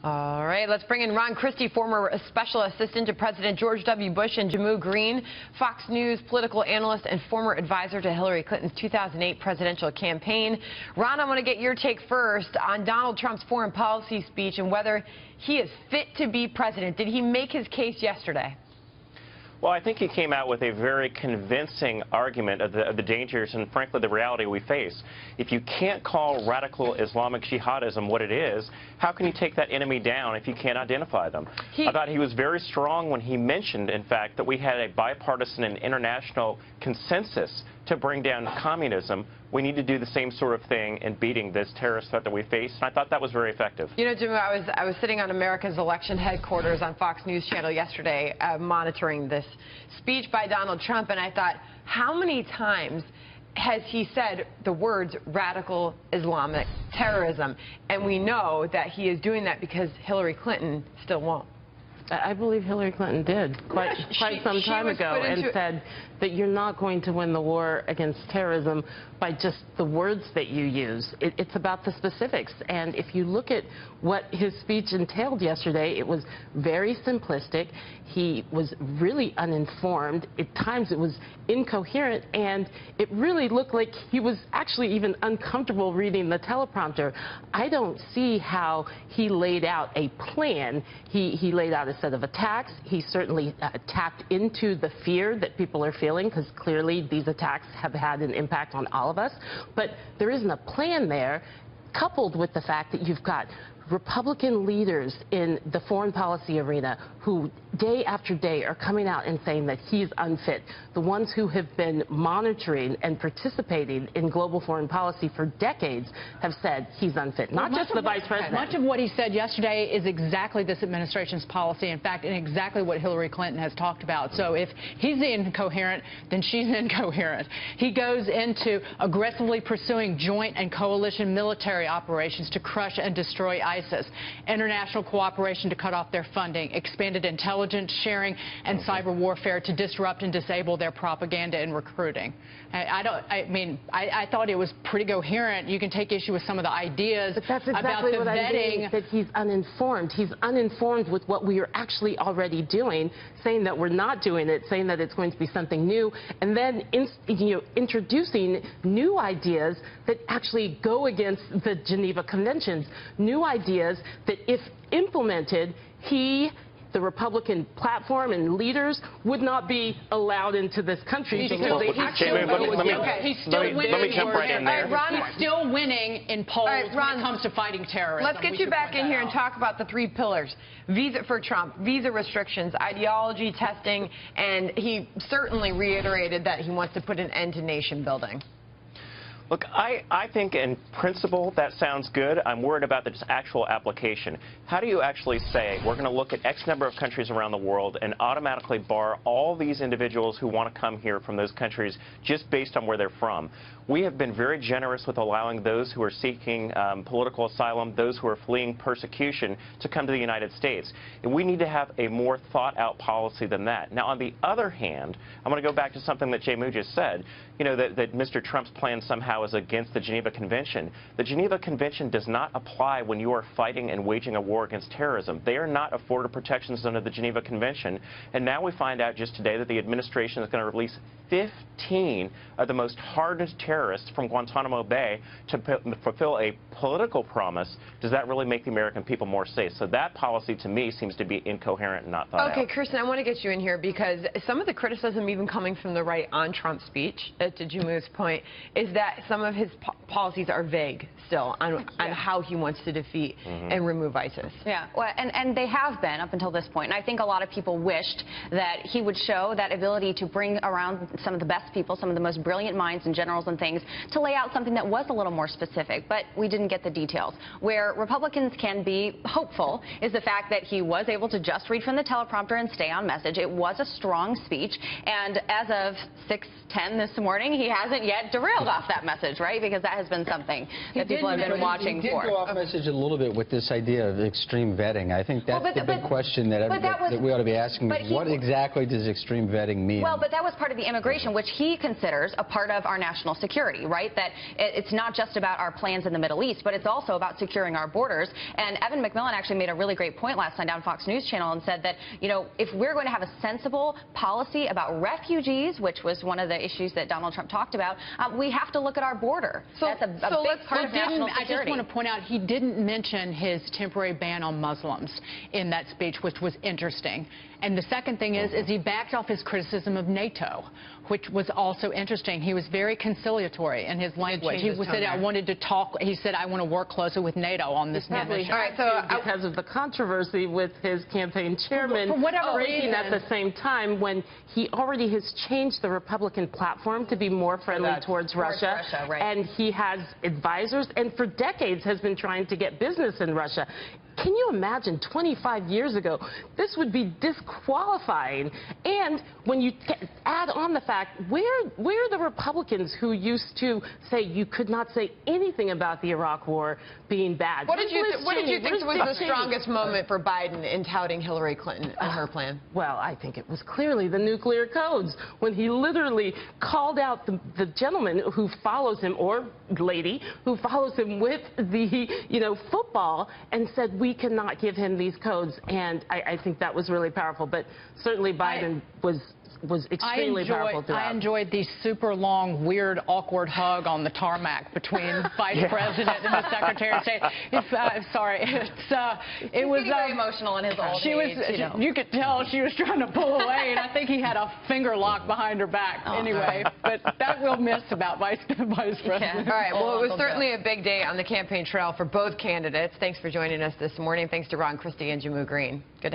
All right, let's bring in Ron Christie, former special assistant to President George W. Bush, and Jehmu Greene, Fox News political analyst and former advisor to Hillary Clinton's 2008 presidential campaign. Ron, I want to get your take first on Donald Trump's foreign policy speech and whether he is fit to be president. Did he make his case yesterday? Well, I think he came out with a very convincing argument of the dangers and, frankly, the reality we face. If you can't call radical Islamic jihadism what it is, how can you take that enemy down if you can't identify them? I thought he was very strong when he mentioned, in fact, that we had a bipartisan and international consensus to bring down communism. We need to do the same sort of thing in beating this terrorist threat that we face, and I thought that was very effective. You know, Jim, I was sitting on America's election headquarters on Fox News Channel yesterday monitoring this speech by Donald Trump, and I thought, how many times has he said the words radical Islamic terrorism? And we know that he is doing that because Hillary Clinton still won't. I believe Hillary Clinton did quite some time ago and said that you're not going to win the war against terrorism by just the words that you use. It's about the specifics. And if you look at what his speech entailed yesterday, it was very simplistic. He was really uninformed. At times it was incoherent, and it really looked like he was actually even uncomfortable reading the teleprompter. I don't see how he laid out a plan. He laid out a set of attacks. He certainly tapped into the fear that people are feeling, because clearly these attacks have had an impact on all of us. But there isn't a plan there, coupled with the fact that you've got Republican leaders in the foreign policy arena who day after day are coming out and saying that he's unfit. The ones who have been monitoring and participating in global foreign policy for decades have said he's unfit, not just the vice president. Much of what he said yesterday is exactly this administration's policy, in fact, and exactly what Hillary Clinton has talked about. So if he's incoherent, then she's incoherent. He goes into aggressively pursuing joint and coalition military operations to crush and destroy ISIS, international cooperation to cut off their funding, expanded intelligence sharing and cyber warfare to disrupt and disable their propaganda and recruiting. I thought it was pretty coherent. You can take issue with some of the ideas, but that's exactly about the what vetting. I mean, that he's uninformed. He's uninformed with what we are actually already doing, saying that we're not doing it, saying that it's going to be something new, and then introducing new ideas that actually go against the Geneva Conventions, new ideas that, if implemented, the Republican platform and leaders would not be allowed into this country. Let me jump right in there. He's still winning in polls when it comes to fighting terrorism. Let's get you back in here and talk about the three pillars. Visa for Trump, visa restrictions, ideology testing, and he certainly reiterated that he wants to put an end to nation building. Look, I think in principle that sounds good. I'm worried about the actual application. How do you actually say we're going to look at X number of countries around the world and automatically bar all these individuals who want to come here from those countries just based on where they're from? We have been very generous with allowing those who are seeking political asylum, those who are fleeing persecution, to come to the United States. And we need to have a more thought-out policy than that. Now, on the other hand, I'm going to go back to something that Jehmu just said, you know, that Mr. Trump's plan somehow is against the Geneva Convention. The Geneva Convention does not apply when you are fighting and waging a war against terrorism. They are not afforded protections under the Geneva Convention. And now we find out just today that the administration is going to release 15 of the most hardened terrorists from Guantanamo Bay to fulfill a political promise. Does that really make the American people more safe? So that policy, to me, seems to be incoherent and not thought out. Okay, Kristen, I want to get you in here because some of the criticism, even coming from the right on Trump's speech, to Jehmu's point, is that some of his policies are vague still on how he wants to defeat and remove ISIS. Yeah, well, and they have been up until this point. And I think a lot of people wished that he would show that ability to bring around some of the best people, some of the most brilliant minds and generals and things, to lay out something that was a little more specific, but we didn't get the details. Where Republicans can be hopeful is the fact that he was able to just read from the teleprompter and stay on message. It was a strong speech, and as of 6:10 this morning, he hasn't yet derailed off that message. message, right? Because that has been something that people have been watching for. He did go off message a little bit with this idea of extreme vetting. I think that's the big question that we ought to be asking. What exactly does extreme vetting mean? Well, but that was part of the immigration, which he considers a part of our national security, right? That it's not just about our plans in the Middle East, but it's also about securing our borders. And Evan McMillan actually made a really great point last night on Fox News Channel and said that, you know, if we're going to have a sensible policy about refugees, which was one of the issues that Donald Trump talked about, we have to look at our border. So that's a big part of national security. I just want to point out he didn't mention his temporary ban on Muslims in that speech, which was interesting. And the second thing is he backed off his criticism of NATO, which was also interesting. He was very conciliatory in his language. He said, I wanted to talk. He said, I want to work closer with NATO on this mission. All right, so because of the controversy with his campaign chairman breaking at the same time when he already has changed the Republican platform to be more friendly towards Russia. Right. And he has advisors and for decades has been trying to get business in Russia. Can you imagine 25 years ago, this would be disqualifying? And when you add on the fact, where are the Republicans who used to say you could not say anything about the Iraq war being bad? What did you think was the strongest moment for Biden in touting Hillary Clinton and her plan? Well, I think it was clearly the nuclear codes, when he literally called out the gentleman who follows him, or lady, who follows him with the, football, and said, we cannot give him these codes. And I think that was really powerful. But certainly Biden was extremely powerful throughout. I enjoyed the super long, weird, awkward hug on the tarmac between Vice President and the Secretary of State. It was very emotional in his old age. You could tell she was trying to pull away, and I think he had a finger lock behind her back. Anyway, but that we'll miss about Vice President. Yeah. All right. Well, it was certainly a big day on the campaign trail for both candidates. Thanks for joining us this morning. Thanks to Ron Christie and Jehmu Greene. Good.